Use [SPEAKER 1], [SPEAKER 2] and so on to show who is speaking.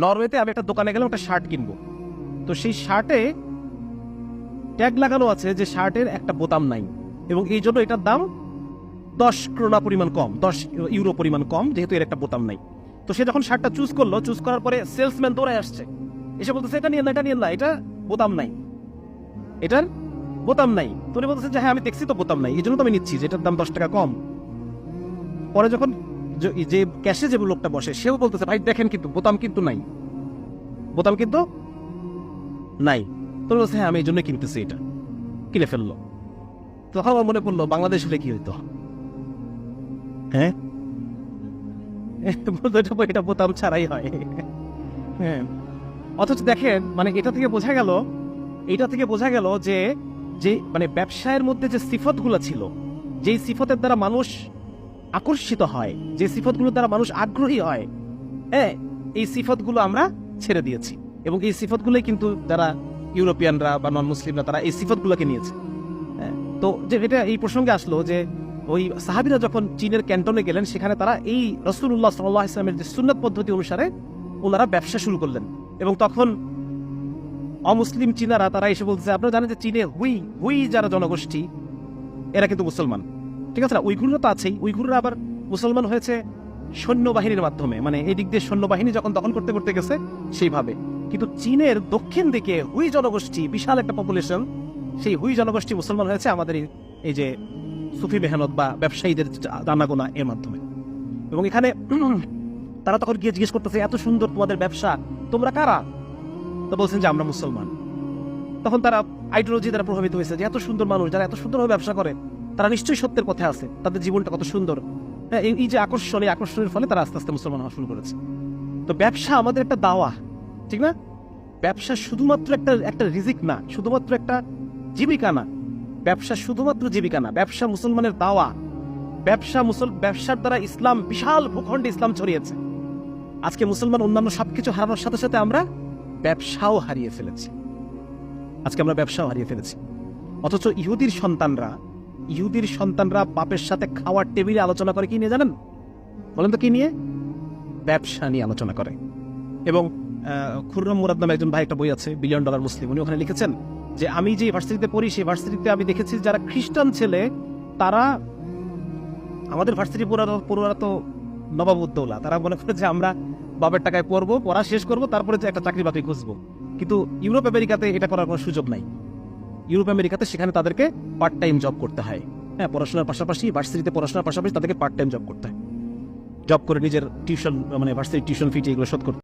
[SPEAKER 1] নরওয়েতে আমি একটা দোকানে গেলাম একটা শার্ট কিনবো, তো সেই শার্টে ট্যাগ লাগানো আছে যে শার্টের একটা বোতাম নাই, এবং এই জন্য এটার দাম 10 ক্রোনা পরিমাণ কম, 10 ইউরো পরিমাণ কম, যেহেতু এর একটা বোতাম নাই। তো সে যখন শার্টটা চুজ করলো, চুজ করার পরে সেলসম্যান দৌড়ায় আসছে, এসে বলতেছে এটা নিয়ে না, এটা নিয়ে না, এটা বোতাম নাই, এটার বোতাম নাই। তো উনি বলতেছে যে হ্যাঁ আমি দেখছি তো বোতাম নাই, এই জন্য তো আমি নিচ্ছি, যেটার দাম 10 টাকা কম। পরে যখন যে ক্যাশে যে লোকটা বসে, সেও বলতেছে ভাই দেখেন কিন্তু বোতাম কিন্তু নাই, বোতাম কিন্তু নাই। তো বলছে হ্যাঁ আমি এই জন্য কিনতেছি, এটা কিনে ফেললো। তখন আমার মনে পড়লো বাংলাদেশ হলে কি হইতো, হ্যাঁ এটা বোতাম ছাড়াই হয়। হ্যাঁ, অথচ দেখেন মানে এটা থেকে বোঝা গেল যে যে মানে ব্যবসায়ের মধ্যে যে সিফতগুলো ছিল, যেই সিফতের দ্বারা মানুষ আকর্ষিত হয়, যে সিফতগুলোর দ্বারা মানুষ আগ্রহী হয়, হ্যাঁ এই সিফতগুলো আমরা ছেড়ে দিয়েছি, এবং এই সিফতগুলোই কিন্তু যারা ইউরোপিয়ানরা বা নন মুসলিমরা তারা এই সিফতগুলোকে নিয়েছে। হ্যাঁ, তো যে এটা এই প্রসঙ্গে আসলো যে ওই সাহাবীরা যখন চীনের ক্যান্টনে গেলেন, সেখানে তারা এই রাসূলুল্লাহ সাল্লাল্লাহু আলাইহি ওয়াসাল্লামের যে সুন্নাত পদ্ধতি অনুসারে ওনারা ব্যবসা শুরু করলেন। এবং তখন অমুসলিম চীনারা তারা এসে বলতেছে, আপনারা জানেন যে চীনে হুই যারা জনগোষ্ঠী, এরা কিন্তু মুসলমান, ঠিক আছে না? উইঘুররা তো আছেই, উইঘুররা আবার মুসলমান হয়েছে সৈন্যবাহিনীর মাধ্যমে, মানে এই দিক দিয়ে সৈন্যবাহিনী যখন দখল করতে করতে গেছে সেইভাবে। কিন্তু চীনের দক্ষিণ দিকে হুই জনগোষ্ঠী, বিশাল একটা পপুলেশন, সেই হুই জনগোষ্ঠী মুসলমান হয়েছে আমাদের এই যে সুফি মেহনত বা ব্যবসায়ীদের দানাগোনা এর মাধ্যমে। এবং এখানে তারা তখন গিয়ে জিজ্ঞেস করতেছে, এত সুন্দর তোমাদের ব্যবসা, তোমরা কারা? তো বলছেন যে আমরা মুসলমান। তখন তারা আইডিওলজি দ্বারা প্রভাবিত হয়েছে যে এত সুন্দর মানুষ যারা এত সুন্দরভাবে ব্যবসা করে, তারা নিশ্চয়ই সত্যের পথে আছে, তাদের জীবনটা কত সুন্দর। হ্যাঁ, এই যে আকর্ষণ, এই আকর্ষণের ফলে তারা আস্তে আস্তে মুসলমান হওয়া শুরু করেছে। তো ব্যবসা আমাদের একটা দাওয়া, ঠিক না? ব্যবসা শুধুমাত্র একটা রিজিক না, শুধুমাত্র একটা জীবিকা না, ব্যবসা শুধুমাত্র জীবিকা না, ব্যবসা মুসলমানের দাওয়া। ব্যবসার দ্বারা ইসলাম, বিশাল ভূখণ্ডে ইসলাম ছড়িয়েছে। আজকে মুসলমান অন্যান্য সবকিছু হারানোর সাথে সাথে আমরা ব্যবসাও হারিয়ে ফেলেছি। অথচ ইহুদির সন্তানরা বাপের সাথে খাওয়ার টেবিলে আলোচনা করে কি নিয়ে জানেন? বলেন তো কি নিয়ে? ব্যবসা নিয়ে আলোচনা করে। এবং খুররম মুরাদ নামে একজন ভাই, একটা বই আছে $1 বিলিয়ন মুসলিম, উনি ওখানে লিখেছেন যে আমি যে ভার্সিটিতে পড়ি, সেই ভার্সিটিতে আমি দেখেছি যারা খ্রিস্টান ছেলে, তারা আমাদের ভার্সিটি পড়ুয়ারা তো নবাবউদ্দৌলা, তারা মনে করে যে আমরা বাবার টাকায় পড়বো, পড়া শেষ করবো, তারপরে যে একটা চাকরি বাকরি খুঁজবো। কিন্তু ইউরোপ আমেরিকাতে এটা করার কোনো সুযোগ নাই। ইউরোপ আমেরিকাতে সেখানে তাদেরকে পার্ট টাইম জব করতে হয়। হ্যাঁ, পড়াশোনার পাশাপাশি, ভার্সিটিতে পড়াশোনার পাশাপাশি তাদেরকে পার্ট টাইম জব করতে হয়, জব করে নিজের টিউশন, মানে ভার্সিটির টিউশন ফি এগুলো শোধ করতে